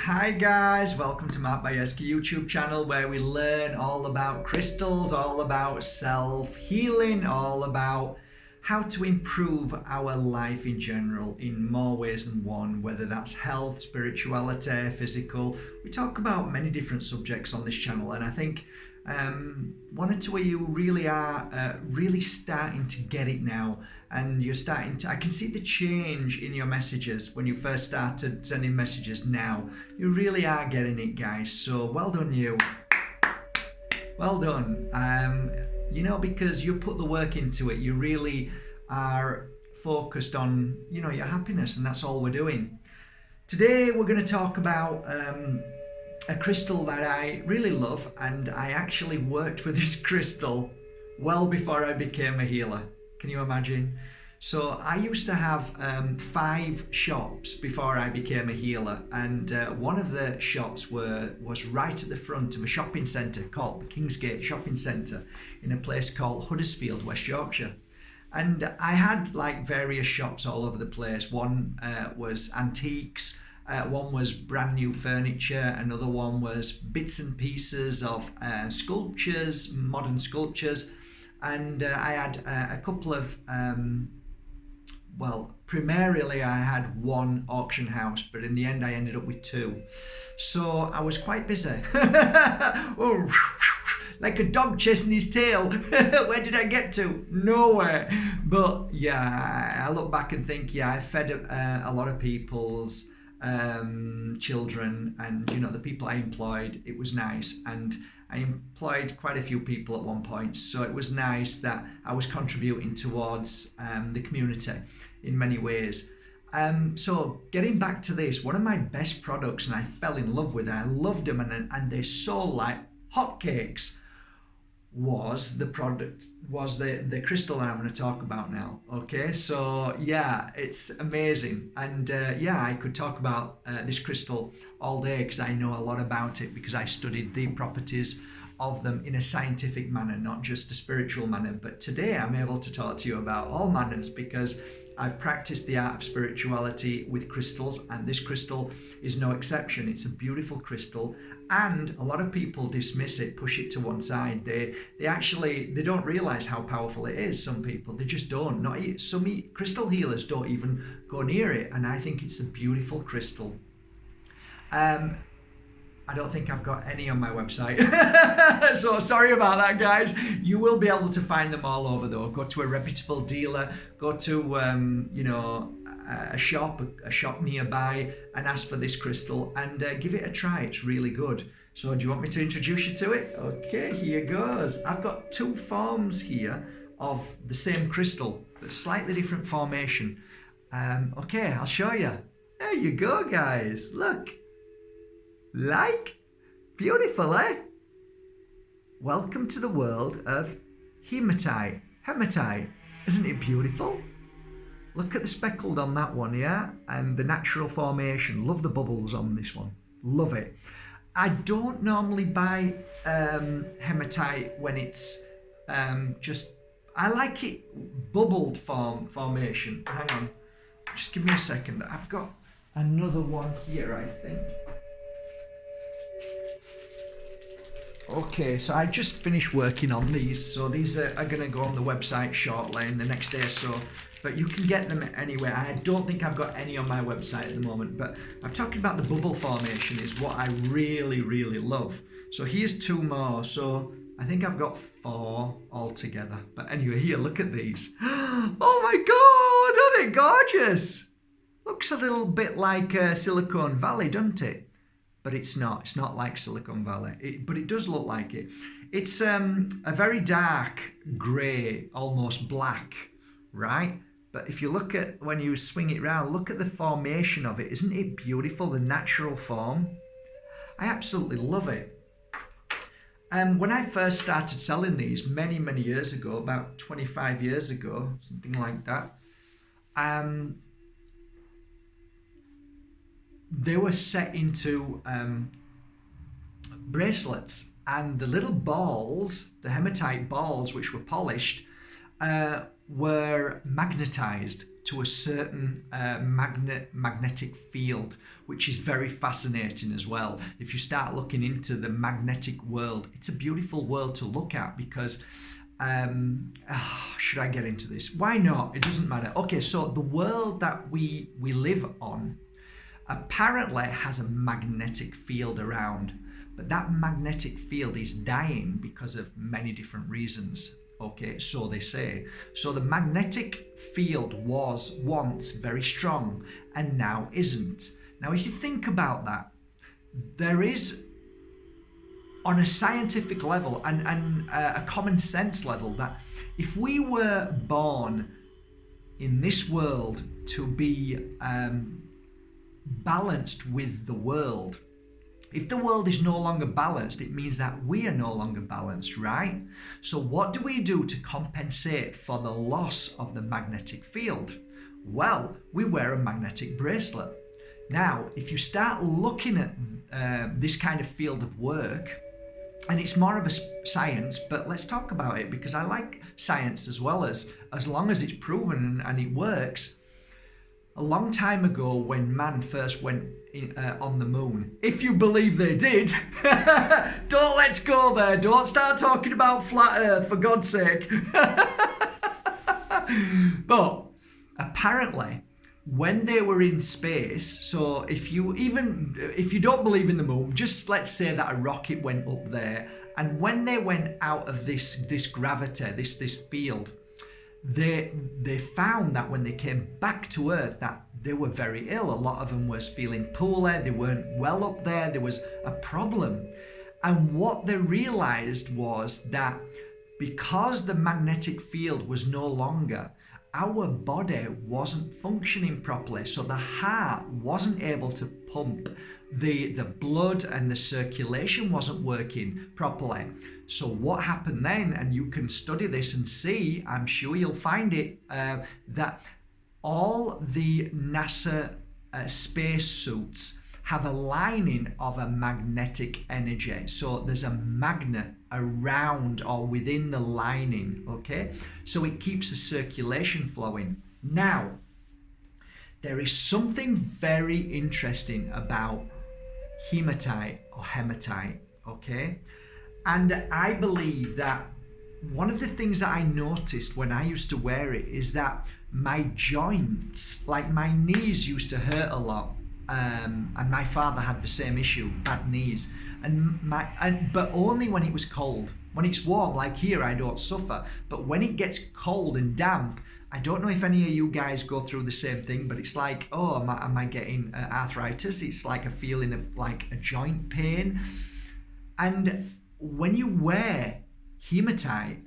Hi guys, welcome to my Bajerski YouTube channel where we learn all about crystals, all about self-healing, all about how to improve our life in general in more ways than one, whether that's health, spirituality, physical. We talk about many different subjects on this channel, and I think one or two of you really are really starting to get it now, and you're starting to, I can see the change in your messages when you first started sending messages. Now you really are getting it, guys, so well done you, well done. You know, because you put the work into it, you really are focused on, you know, your happiness, and that's all we're doing. Today we're going to talk about a crystal that I really love, and I actually worked with this crystal well before I became a healer. Can you imagine? So I used to have 5 shops before I became a healer, and one of the shops was right at the front of a shopping centre called the Kingsgate Shopping Centre in a place called Huddersfield, West Yorkshire. And I had like various shops all over the place. One was antiques, one was brand new furniture, another one was bits and pieces of sculptures, modern sculptures, and I had a couple of well, primarily I had one auction house, but in the end I ended up with 2. So I was quite busy. Oh, like a dog chasing his tail. Where did I get to? Nowhere. But yeah, I look back and think, yeah, I fed a lot of people's children, and you know, the people I employed, it was nice. And I employed quite a few people at one point, so it was nice that I was contributing towards the community in many ways. So getting back to this, one of my best products, and I fell in love with it, I loved them, and they sold like hotcakes, was the crystal that I'm going to talk about now. Okay, so yeah, it's amazing, and yeah, I could talk about this crystal all day because I know a lot about it, because I studied the properties of them in a scientific manner, not just a spiritual manner. But today I'm able to talk to you about all manners because I've practiced the art of spirituality with crystals, and this crystal is no exception. It's a beautiful crystal, and a lot of people dismiss it, push it to one side. They don't realize how powerful it is. Some people, they just don't. Some crystal healers don't even go near it, and I think it's a beautiful crystal. I don't think I've got any on my website. So sorry about that, guys. You will be able to find them all over though. Go to a reputable dealer, go to you know, a shop nearby, and ask for this crystal, and give it a try. It's really good. So do you want me to introduce you to it? Okay, here goes. I've got 2 forms here of the same crystal, but slightly different formation. Okay, I'll show you. There you go, guys. Look. Like? Beautiful, eh? Welcome to the world of hematite. Hematite. Isn't it beautiful? Look at the speckled on that one, yeah? And the natural formation. Love the bubbles on this one. Love it. I don't normally buy hematite when it's just... I like it bubbled formation. Hang on. Just give me a second. I've got another one here, I think. Okay, so I just finished working on these, so these are going to go on the website shortly in the next day or so, but you can get them anywhere. I don't think I've got any on my website at the moment, but I'm talking about the bubble formation is what I really, really love. So here's 2 more, so I think I've got 4 altogether. But anyway, here, look at these. Oh my God, aren't they gorgeous? Looks a little bit like Silicon Valley, doesn't it? But it's not. It's not like Silicon Valley. But it does look like it. It's a very dark grey, almost black, right? But if you look at, when you swing it around, look at the formation of it. Isn't it beautiful, the natural form? I absolutely love it. When I first started selling these many, many years ago, about 25 years ago, something like that, they were set into bracelets, and the little balls, the hematite balls, which were polished, were magnetized. to a certain magnetic field, which is very fascinating as well. If you start looking into the magnetic world, it's a beautiful world to look at because should I get into this? Why not? It doesn't matter. Okay, so the world that we live on apparently has a magnetic field around, but that magnetic field is dying because of many different reasons. Okay, so they say. So the magnetic field was once very strong and now isn't. Now, if you think about that, there is, on a scientific level and a common sense level, that if we were born in this world to be balanced with the world, if the world is no longer balanced, it means that we are no longer balanced, right? So what do we do to compensate for the loss of the magnetic field? Well, we wear a magnetic bracelet. Now, if you start looking at this kind of field of work, and it's more of a science, but let's talk about it because I like science as well, as long as it's proven and it works. A long time ago, when man first went on the moon, if you believe they did, don't let's go there, don't start talking about flat earth for God's sake. But apparently, when they were in space, so if you don't believe in the moon, just let's say that a rocket went up there, and when they went out of this gravity, this field, they found that when they came back to Earth that they were very ill. A lot of them was feeling poorly, they weren't well up there was a problem. And what they realized was that because the magnetic field was no longer, our body wasn't functioning properly, so the heart wasn't able to pump the blood and the circulation wasn't working properly. So what happened then, and you can study this and see, I'm sure you'll find it, that all the NASA space suits have a lining of a magnetic energy. So there's a magnet around or within the lining, okay? So it keeps the circulation flowing. Now, there is something very interesting about hematite or hematite, okay? And I believe that one of the things that I noticed when I used to wear it is that my joints, like my knees used to hurt a lot. And my father had the same issue, bad knees, but only when it was cold. When it's warm, like here, I don't suffer. But when it gets cold and damp, I don't know if any of you guys go through the same thing, but it's like, oh, am I getting arthritis? It's like a feeling of like a joint pain. And when you wear hematite,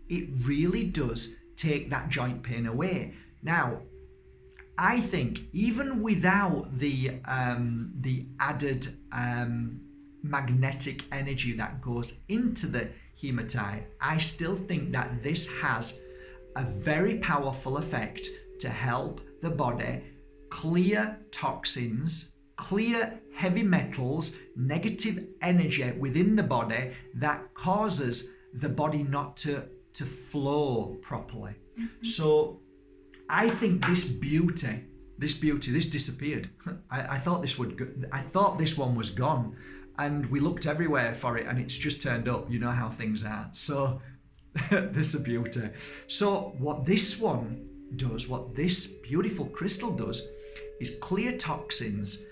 it really does take that joint pain away. Now, I think even without the added magnetic energy that goes into the hematite, I still think that this has a very powerful effect to help the body clear toxins, clear heavy metals, negative energy within the body that causes the body not to flow properly. Mm-hmm. So I think this beauty disappeared. I thought this one was gone, and we looked everywhere for it, and it's just turned up. You know how things are. So this is a beauty. So what this one does, what this beautiful crystal does, is clear toxins,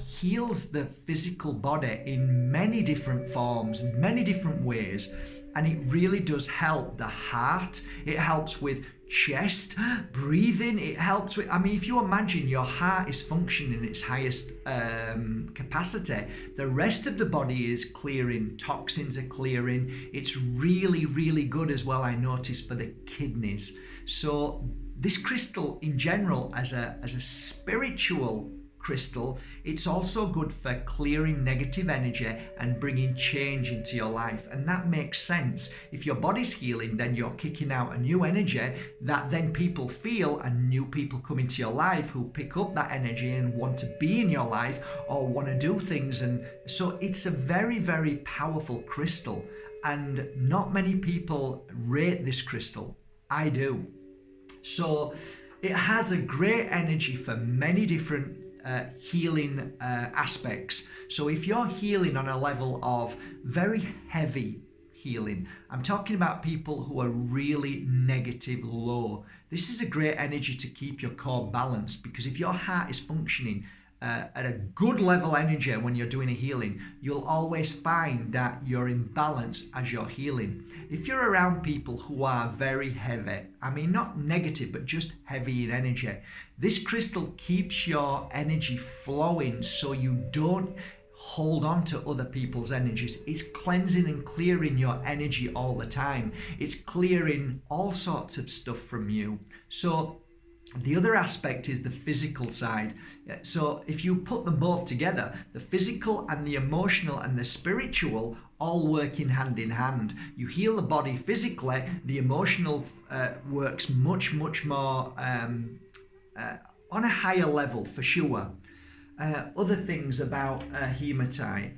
heals the physical body in many different forms, many different ways, and it really does help the heart. It helps with chest, breathing. It helps with, if you imagine your heart is functioning in its highest capacity, the rest of the body is clearing, toxins are clearing. It's really, really good as well, I noticed, for the kidneys. So this crystal in general, as a spiritual crystal, it's also good for clearing negative energy and bringing change into your life. And that makes sense. If your body's healing, then you're kicking out a new energy that then people feel, and new people come into your life who pick up that energy and want to be in your life or want to do things. And so it's a very, very powerful crystal, and not many people rate this crystal. I do. So It has a great energy for many different healing aspects. So if you're healing on a level of very heavy healing, I'm talking about people who are really negative low, this is a great energy to keep your core balanced, because if your heart is functioning at a good level energy when you're doing a healing, you'll always find that you're in balance as you're healing. If you're around people who are very heavy, I mean not negative but just heavy in energy, this crystal keeps your energy flowing so you don't hold on to other people's energies. It's cleansing and clearing your energy all the time. It's clearing all sorts of stuff from you. So the other aspect is the physical side. So if you put them both together, the physical and the emotional and the spiritual all working hand in hand. You heal the body physically, the emotional works much more on a higher level for sure. Other things about hematite.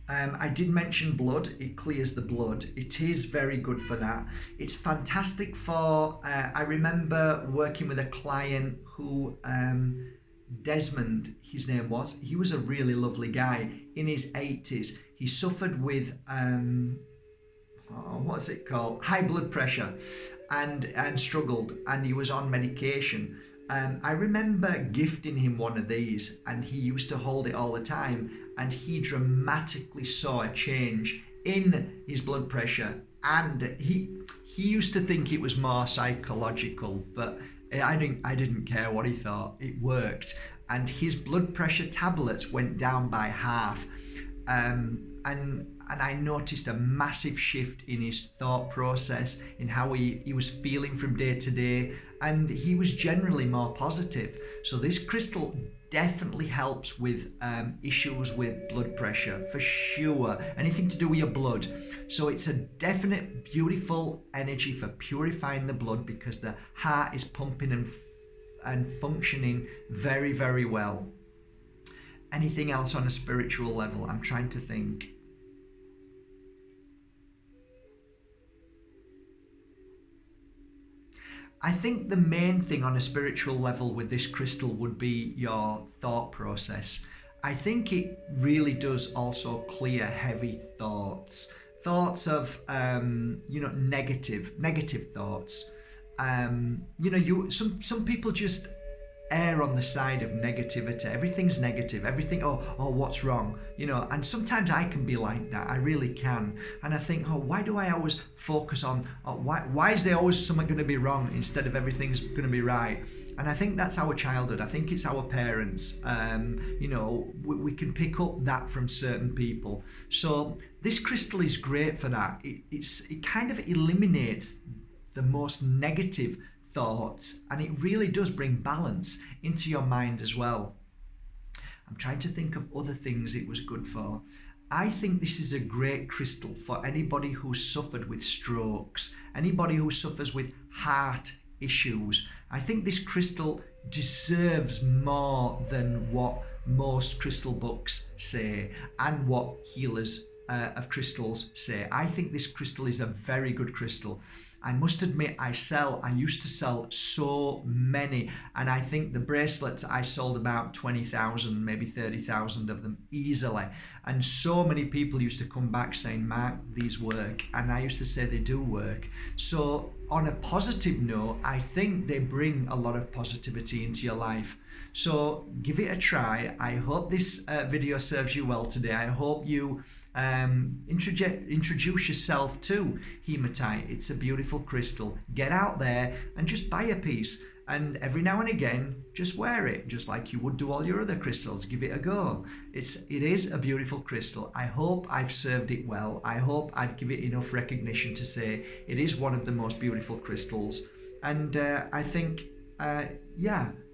I did mention blood. It clears the blood. It is very good for that. It's fantastic for, I remember working with a client who, Desmond, his name was, he was a really lovely guy in his 80s. He suffered with, what's it called? High blood pressure and struggled, and he was on medication. I remember gifting him one of these, and he used to hold it all the time, and he dramatically saw a change in his blood pressure, and he used to think it was more psychological, but I didn't care what he thought. It worked, and his blood pressure tablets went down by half, and I noticed a massive shift in his thought process, in how he was feeling from day to day, and he was generally more positive. So this crystal definitely helps with issues with blood pressure, for sure. Anything to do with your blood. So it's a definite beautiful energy for purifying the blood, because the heart is pumping and functioning very, very well. Anything else on a spiritual level? I'm trying to think. I think the main thing on a spiritual level with this crystal would be your thought process. I think it really does also clear heavy thoughts of negative thoughts. Some people just err on the side of negativity. Everything's negative. Everything, oh, what's wrong? And sometimes I can be like that. I really can. And I think, why do I always focus on, why is there always something going to be wrong instead of everything's going to be right? And I think that's our childhood. I think it's our parents. We can pick up that from certain people. So this crystal is great for that. It kind of eliminates the most negative thoughts, and it really does bring balance into your mind as well. I'm trying to think of other things it was good for. I think this is a great crystal for anybody who suffered with strokes, anybody who suffers with heart issues. I think this crystal deserves more than what most crystal books say and what healers of crystals say. I think this crystal is a very good crystal. I must admit, I used to sell so many, and I think the bracelets, I sold about 20,000, maybe 30,000 of them easily. And so many people used to come back saying, Mark, these work. And I used to say they do work. So on a positive note, I think they bring a lot of positivity into your life. So give it a try. I hope this video serves you well today. I hope you introduce yourself to hematite. It's a beautiful crystal. Get out there and just buy a piece, and every now and again just wear it, just like you would do all your other crystals. Give it a go. It is a beautiful crystal. I hope I've served it well. I hope I've given it enough recognition to say it is one of the most beautiful crystals. And I think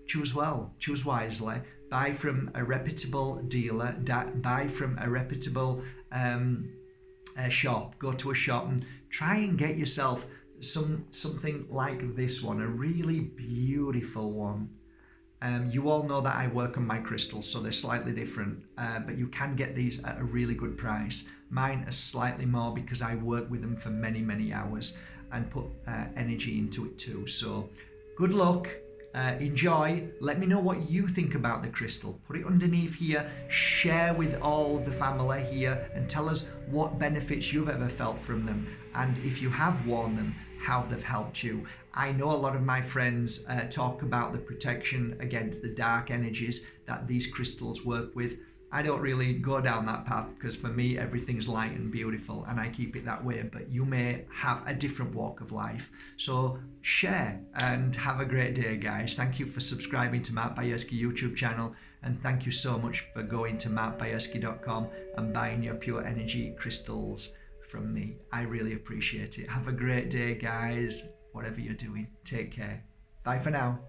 choose well, choose wisely. Buy from a reputable dealer, buy from a reputable shop. Go to a shop and try and get yourself something like this one, a really beautiful one. You all know that I work on my crystals, so they're slightly different, but you can get these at a really good price. Mine are slightly more because I work with them for many, many hours and put energy into it too. So Good luck. Enjoy. Let me know what you think about the crystal. Put it underneath here. Share with all the family here and tell us what benefits you've ever felt from them. And if you have worn them, how they've helped you. I know a lot of my friends talk about the protection against the dark energies that these crystals work with. I don't really go down that path because for me everything's light and beautiful and I keep it that way, but you may have a different walk of life. So share and have a great day, guys. Thank you for subscribing to Mark Bajerski YouTube channel, and thank you so much for going to markbajerski.com and buying your pure energy crystals from me. I really appreciate it. Have a great day, guys. Whatever you're doing, take care. Bye for now.